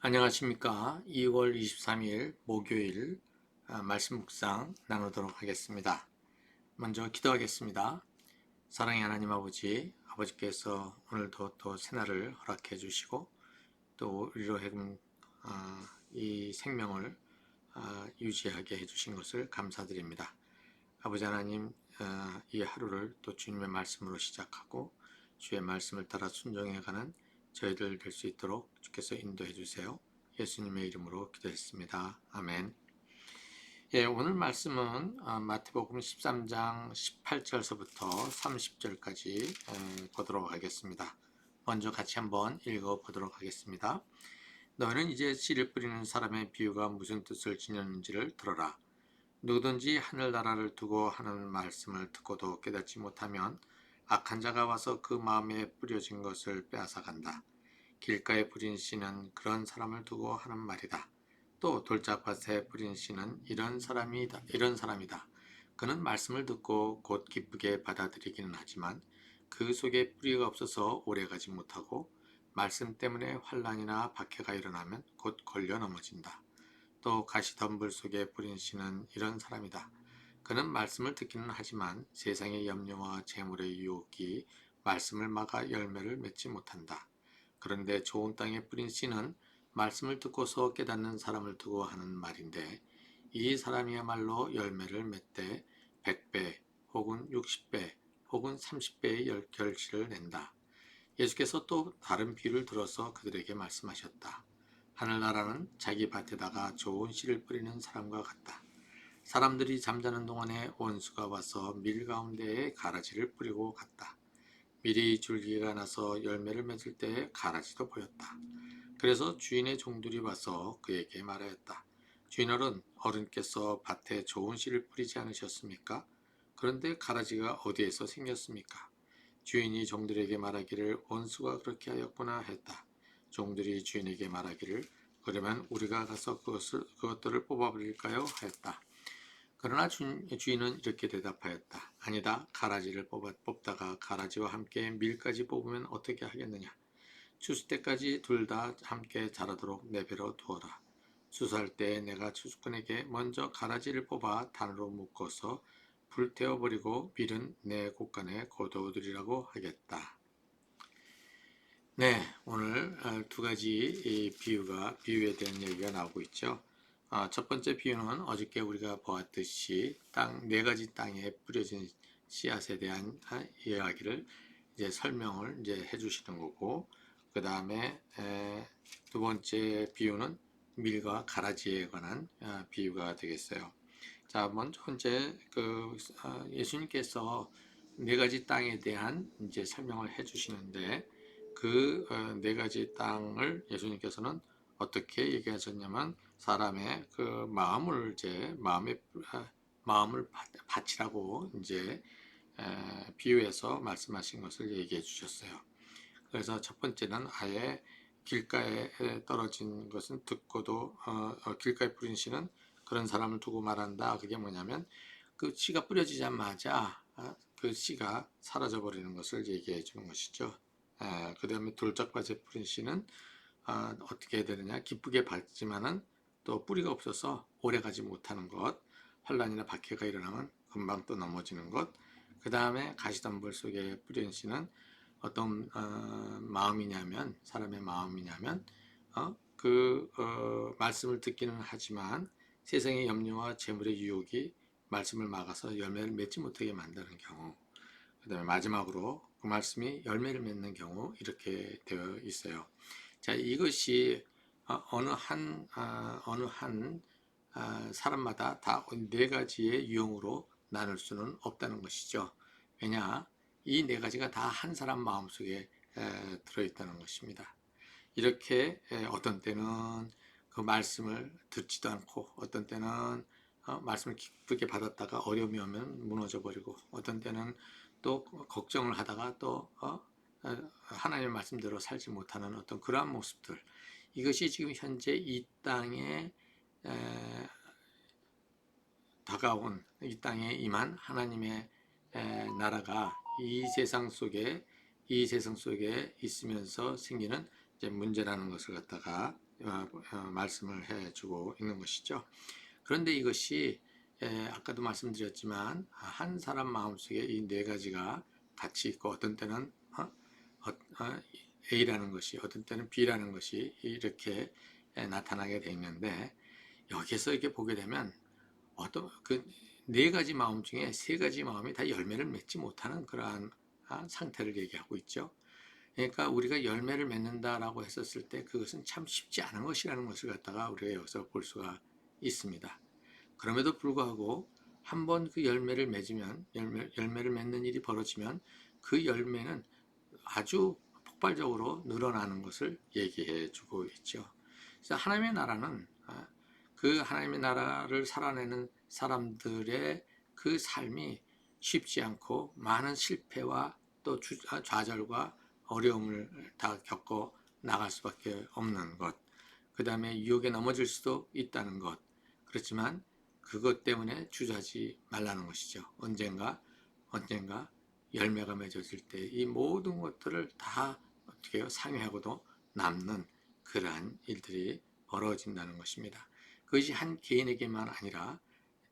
안녕하십니까. 2월 23일 목요일 말씀 묵상 나누도록 하겠습니다. 먼저 기도하겠습니다. 사랑의 하나님 아버지, 아버지께서 오늘도 또 새날을 허락해 주시고 또 우리로 하여금 이 생명을 유지하게 해주신 것을 감사드립니다. 아버지 하나님, 이 하루를 또 주님의 말씀으로 시작하고 주의 말씀을 따라 순종해가는 저희들 될 수 있도록 주께서 인도해 주세요. 예수님의 이름으로 기도했습니다. 아멘. 예, 오늘 말씀은 마태복음 13장 18절서부터 30절까지 보도록 하겠습니다. 먼저 같이 한번 읽어보도록 하겠습니다. 너희는 이제 씨를 뿌리는 사람의 비유가 무슨 뜻을 지녔는지를 들어라. 누구든지 하늘나라를 두고 하는 말씀을 듣고도 깨닫지 못하면 악한 자가 와서 그 마음에 뿌려진 것을 빼앗아간다. 길가에 뿌린 씨는 그런 사람을 두고 하는 말이다. 또 돌짝밭에 뿌린 씨는 이런 사람이다. 그는 말씀을 듣고 곧 기쁘게 받아들이기는 하지만 그 속에 뿌리가 없어서 오래가지 못하고 말씀 때문에 환난이나 박해가 일어나면 곧 걸려 넘어진다. 또 가시덤불 속에 뿌린 씨는 이런 사람이다. 그는 말씀을 듣기는 하지만 세상의 염려와 재물의 유혹이 말씀을 막아 열매를 맺지 못한다. 그런데 좋은 땅에 뿌린 씨는 말씀을 듣고서 깨닫는 사람을 두고 하는 말인데 이 사람이야말로 열매를 맺되 100배 혹은 60배 혹은 30배의 결실을 낸다. 예수께서 또 다른 비유를 들어서 그들에게 말씀하셨다. 하늘나라는 자기 밭에다가 좋은 씨를 뿌리는 사람과 같다. 사람들이 잠자는 동안에 원수가 와서 밀 가운데에 가라지를 뿌리고 갔다. 밀이 줄기가 나서 열매를 맺을 때에 가라지도 보였다. 그래서 주인의 종들이 와서 그에게 말하였다. 주인어른, 어른께서 밭에 좋은 씨를 뿌리지 않으셨습니까? 그런데 가라지가 어디에서 생겼습니까? 주인이 종들에게 말하기를 원수가 그렇게 하였구나 했다. 종들이 주인에게 말하기를 그러면 우리가 가서 그것들을 뽑아버릴까요? 했다. 그러나 주인은 이렇게 대답하였다. 아니다. 가라지를 뽑다가 가라지와 함께 밀까지 뽑으면 어떻게 하겠느냐. 추수 때까지 둘 다 함께 자라도록 내버려 두어라. 추수할 때 내가 추수꾼에게 먼저 가라지를 뽑아 단으로 묶어서 불태워버리고 밀은 내 곳간에 거두어두리라고 하겠다. 네, 오늘 두 가지 비유에 대한 얘기가 나오고 있죠. 첫 번째 비유는 어저께 우리가 보았듯이 네 가지 땅에 뿌려진 씨앗에 대한 이야기를 이제 설명을 이제 해주시는 거고, 그 다음에 두 번째 비유는 밀과 가라지에 관한 비유가 되겠어요. 자, 먼저 이제 예수님께서 네 가지 땅에 대한 이제 설명을 해주시는데 그 네 가지 땅을 예수님께서는 어떻게 얘기하셨냐면 사람의 그 마음을 마음을 바치라고 이제 비유해서 말씀하신 것을 얘기해 주셨어요. 그래서 첫 번째는 아예 길가에 떨어진 것은 듣고도 길가에 뿌린 씨는 그런 사람을 두고 말한다. 그게 뭐냐면 그 씨가 뿌려지자마자 그 씨가 사라져 버리는 것을 얘기해 주는 것이죠. 그 다음에 돌짝밭에 뿌린 씨는 어떻게 해야 되느냐, 기쁘게 밟지만은 또 뿌리가 없어서 오래 가지 못하는 것, 환란이나 박해가 일어나면 금방 또 넘어지는 것. 그 다음에 가시덤불 속에 뿌린 씨는 어떤 마음이냐면, 사람의 마음이냐면 말씀을 듣기는 하지만 세상의 염려와 재물의 유혹이 말씀을 막아서 열매를 맺지 못하게 만드는 경우, 그 다음에 마지막으로 그 말씀이 열매를 맺는 경우, 이렇게 되어 있어요. 자, 이것이 어느 한 사람마다 다 네 가지의 유형으로 나눌 수는 없다는 것이죠. 왜냐, 이 네 가지가 다 한 사람 마음속에 들어있다는 것입니다. 이렇게 어떤 때는 그 말씀을 듣지도 않고, 어떤 때는 말씀을 기쁘게 받았다가 어려움이 오면 무너져 버리고, 어떤 때는 또 걱정을 하다가 또 하나님의 말씀대로 살지 못하는 어떤 그러한 모습들, 이것이 지금 현재 이 땅에 다가온, 이 땅에 임한 하나님의 나라가 이 세상 속에 있으면서 생기는 이제 문제라는 것을 갖다가 말씀을 해주고 있는 것이죠. 그런데 이것이 아까도 말씀드렸지만 한 사람 마음속에 이 네 가지가 같이 있고 어떤 때는 A라는 것이 어떤 때는 B라는 것이 이렇게 나타나게 돼 있는데 여기서 이렇게 보게 되면 어떤 그 네 가지 마음 중에 세 가지 마음이 다 열매를 맺지 못하는 그러한 상태를 얘기하고 있죠. 그러니까 우리가 열매를 맺는다라고 했었을 때 그것은 참 쉽지 않은 것이라는 것을 갖다가 우리가 여기서 볼 수가 있습니다. 그럼에도 불구하고 한번 그 열매를 맺으면 열매를 맺는 일이 벌어지면 그 열매는 아주 폭발적으로 늘어나는 것을 얘기해 주고 있죠. 그래서 하나님의 나라는 그 하나님의 나라를 살아내는 사람들의 그 삶이 쉽지 않고 많은 실패와 또 좌절과 어려움을 다 겪어 나갈 수밖에 없는 것, 그 다음에 유혹에 넘어질 수도 있다는 것. 그렇지만 그것 때문에 주저하지 말라는 것이죠. 언젠가 열매가 맺어질 때 이 모든 것들을 다 어떻게 해요? 상회하고도 남는 그러한 일들이 벌어진다는 것입니다. 그것이 한 개인에게만 아니라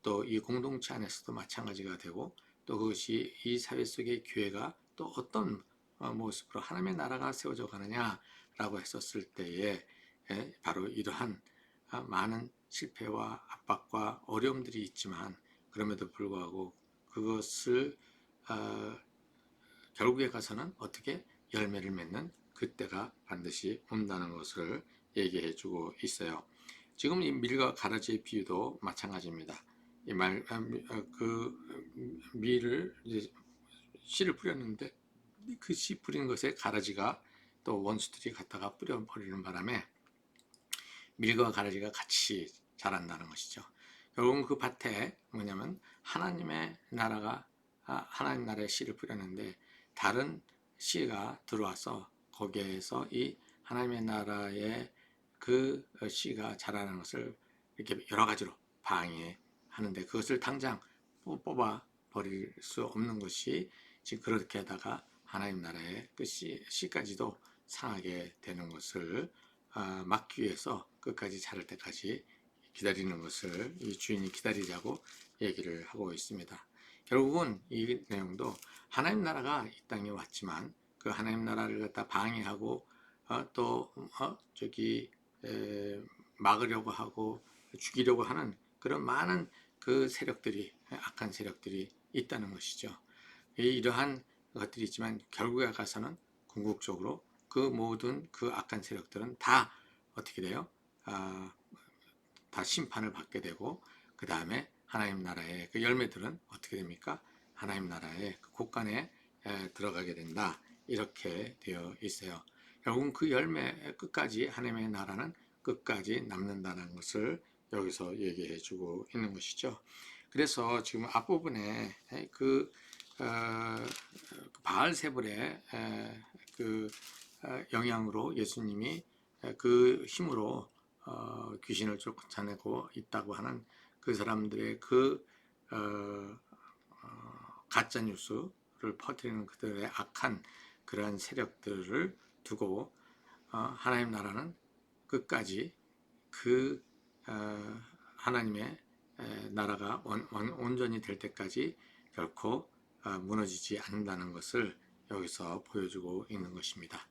또 이 공동체 안에서도 마찬가지가 되고 또 그것이 이 사회 속의 교회가 또 어떤 모습으로 하나님의 나라가 세워져 가느냐라고 했었을 때에 바로 이러한 많은 실패와 압박과 어려움들이 있지만 그럼에도 불구하고 그것을 결국에 가서는 어떻게 열매를 맺는 그때가 반드시 온다는 것을 얘기해 주고 있어요. 지금 이 밀과 가라지의 비유도 마찬가지입니다. 그 밀을 이제 씨를 뿌렸는데 그 씨 뿌리는 것에 가라지가 또 원수들이 갖다가 뿌려버리는 바람에 밀과 가라지가 같이 자란다는 것이죠. 결국은 그 밭에 뭐냐면 하나님의 나라가 하나님 나라의 씨를 뿌렸는데 다른 씨가 들어와서 거기에서 이 하나님의 나라의 그 씨가 자라는 것을 이렇게 여러 가지로 방해하는데 그것을 당장 뽑아 버릴 수 없는 것이 지금 그렇게 하다가 하나님 나라의 그 씨까지도 상하게 되는 것을 막기 위해서 끝까지 자랄 때까지 기다리는 것을 이 주인이 기다리자고 얘기를 하고 있습니다. 결국은 이 내용도 하나님 나라가 이 땅에 왔지만 그 하나님 나라를 갖다 방해하고 막으려고 하고 죽이려고 하는 그런 많은 그 세력들이 악한 세력들이 있다는 것이죠. 이러한 것들이 있지만 결국에 가서는 궁극적으로 그 모든 그 악한 세력들은 다 어떻게 돼요? 다 심판을 받게 되고 그 다음에 하나님 나라의 그 열매들은 어떻게 됩니까? 하나님 나라의 그 곳간에 들어가게 된다. 이렇게 되어 있어요. 결국은 그 열매 끝까지 하나님의 나라는 끝까지 남는다는 것을 여기서 얘기해 주고 있는 것이죠. 그래서 지금 앞부분에 그 바알세불의 그 영향으로 예수님이 그 힘으로 귀신을 쫓아내고 있다고 하는 그 사람들의 그 가짜 뉴스를 퍼뜨리는 그들의 악한 그러한 세력들을 두고 하나님 나라는 끝까지 그 하나님의 나라가 온전히 될 때까지 결코 무너지지 않는다는 것을 여기서 보여주고 있는 것입니다.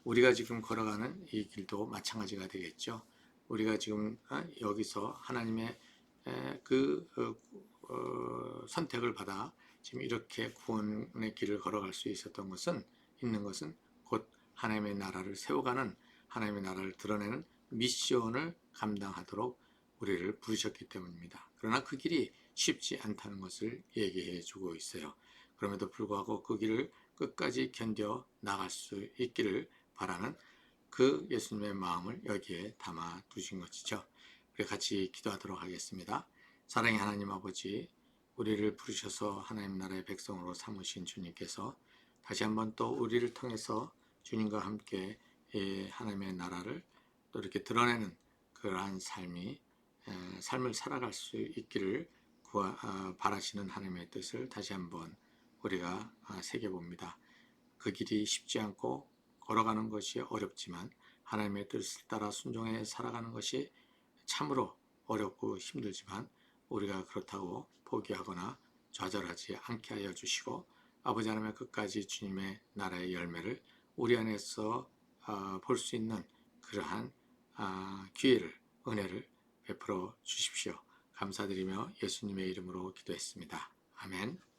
우리가 지금 걸어가는 이 길도 마찬가지가 되겠죠. 우리가 지금 여기서 하나님의 그 선택을 받아 지금 이렇게 구원의 길을 걸어갈 수 있었던 것은 곧 하나님의 나라를 세워가는 하나님의 나라를 드러내는 미션을 감당하도록 우리를 부르셨기 때문입니다. 그러나 그 길이 쉽지 않다는 것을 얘기해 주고 있어요. 그럼에도 불구하고 그 길을 끝까지 견뎌 나갈 수 있기를 바라는 그 예수님의 마음을 여기에 담아 두신 것이죠. 우리 같이 기도하도록 하겠습니다. 사랑의 하나님 아버지, 우리를 부르셔서 하나님 나라의 백성으로 삼으신 주님께서 다시 한번 또 우리를 통해서 주님과 함께 하나님의 나라를 또 이렇게 드러내는 그러한 삶을 살아갈 수 있기를 바라시는 하나님의 뜻을 다시 한번 우리가 새겨봅니다. 그 길이 쉽지 않고 걸어가는 것이 어렵지만 하나님의 뜻을 따라 순종해 살아가는 것이 참으로 어렵고 힘들지만 우리가 그렇다고 포기하거나 좌절하지 않게 하여 주시고 아버지 하나님의 끝까지 주님의 나라의 열매를 우리 안에서 볼 수 있는 그러한 기회를, 은혜를 베풀어 주십시오. 감사드리며 예수님의 이름으로 기도했습니다. 아멘.